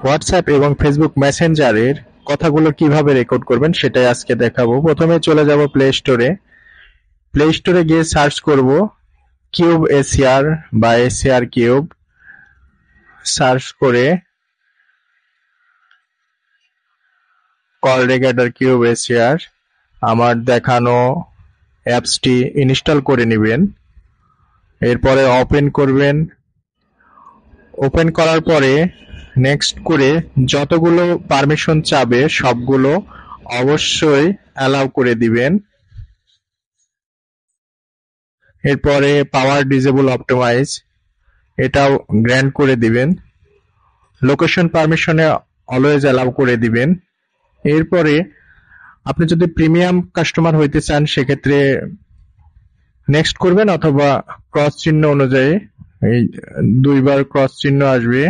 WhatsApp এবং Facebook মেসেঞ্জারের কথাগুলো কিভাবে রেকর্ড করবেন সেটাই আজকে দেখাবো। প্রথমে চলে যাব প্লে স্টোরে। প্লে স্টোরে গিয়ে সার্চ করব কিউব এসিআর বা এসিআর কিউব। সার্চ করে কল রেকর্ডার কিউব এসিআর আমার দেখানো অ্যাপসটি ইনস্টল করে নেবেন। এরপরে ওপেন করবেন। ওপেন করার পরে নেক্সট করে যতগুলো পারমিশন চাবে সবগুলো অবশ্যই অ্যালাউ করে দিবেন। এরপরে পাওয়ার ডিসেবল অপটিমাইজ এটাও গ্র্যান্ট করে দিবেন। লোকেশন পারমিশনে অলওয়েজ অ্যালাউ করে দিবেন। এরপরে আপনি যদি প্রিমিয়াম কাস্টমার হইতে চান সেক্ষেত্রে নেক্সট করবেন, অথবা ক্রস চিহ্ন অনুযায়ী এই দুইবার ক্রস চিহ্ন আসবে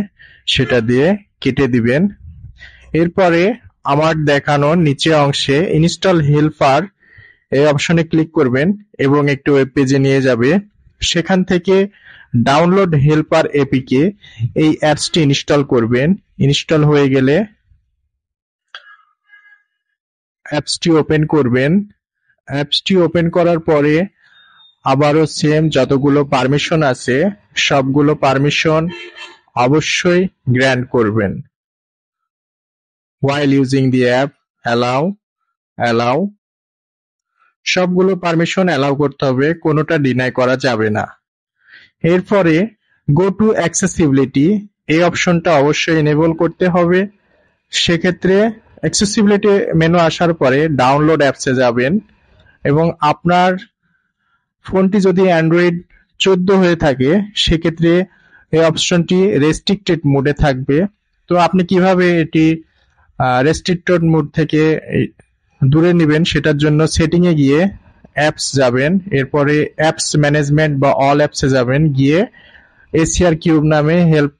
সেটা দিয়ে কেটে দিবেন। এরপরে আমার দেখানো নিচে অংশে ইনস্টল হেল্পার এই অপশনে ক্লিক করবেন এবং একটি ওয়েব পেজে নিয়ে যাবে। সেখান থেকে ডাউনলোড হেল্পার এপিকে এই অ্যাপসটি ইনস্টল করবেন। ইনস্টল হয়ে গেলে অ্যাপসটি ওপেন করবেন। অ্যাপসটি ওপেন করার পরে আবারও সেম যতগুলো পারমিশন আছে সবগুলো পারমিশন অবশ্যই গ্র্যান্ট করবেন। while using the app allow সবগুলো পারমিশন অ্যালাউ করতে হবে, কোনোটা ডিনাই করা যাবে না। এরপরে গো টু অ্যাক্সেসিবিলিটি এই অপশনটা অবশ্যই এনেবল করতে হবে। সেক্ষেত্রে অ্যাক্সেসিবিলিটি মেনু আসার পরে ডাউনলোড অ্যাপসে যাবেন এবং আপনার ফোনটি যদি অ্যান্ড্রয়েড 14 হয়ে থাকে সেক্ষেত্রে এই অপশনটি রেস্ট্রিক্টেড মোডে থাকবে। তো আপনি কিভাবে এটি রেস্ট্রিক্টেড মোড থেকে দূরে নেবেন সেটার জন্য সেটিং এ গিয়ে অ্যাপস যাবেন। এরপরে অ্যাপস ম্যানেজমেন্ট বা অল অ্যাপসে যাবেন। গিয়ে এসিআর কিউব নামে হেল্প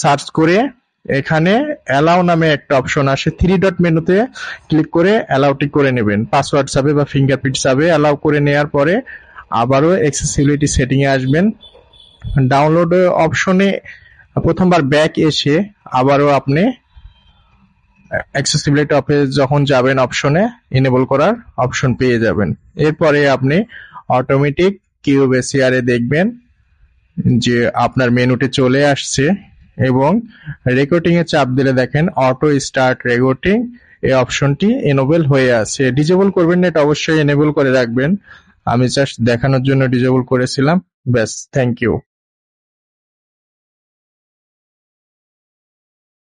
সার্চ করে এখানে অ্যালাউ নামে একটা অপশন আসে, 3 ডট মেনুতে ক্লিক করে অ্যালাউটি করে নেবেন। পাসওয়ার্ড চাবে বা ফিঙ্গারপ্রিন্ট চাবে, অ্যালাউ করে নেওয়ার পরে আবারও অ্যাক্সেসিবিলিটি সেটিং এ আসবেন। ডাউনলোড অপশনে প্রথমবার ব্যাক এসে আবারও আপনি অ্যাক্সেসিবিলিটি অফে যখন যাবেন অপশনে এনেবল করার অপশন পেয়ে যাবেন। এরপরে আপনি অটোমেটিক কিউব এসিআর এ দেখবেন যে আপনার মেনুতে চলে আসছে এবং রেকর্ডিং এ চাপ দিলে দেখেন অটো স্টার্ট রেকর্ডিং এই অপশনটি এনেবল হয়ে আছে। ডিজেবল করবেন না, এটা অবশ্যই এনেবল করে রাখবেন। আমি জাস্ট দেখানোর জন্য ডিজেবল করেছিলাম। ব্যাস, থ্যাংক ইউ।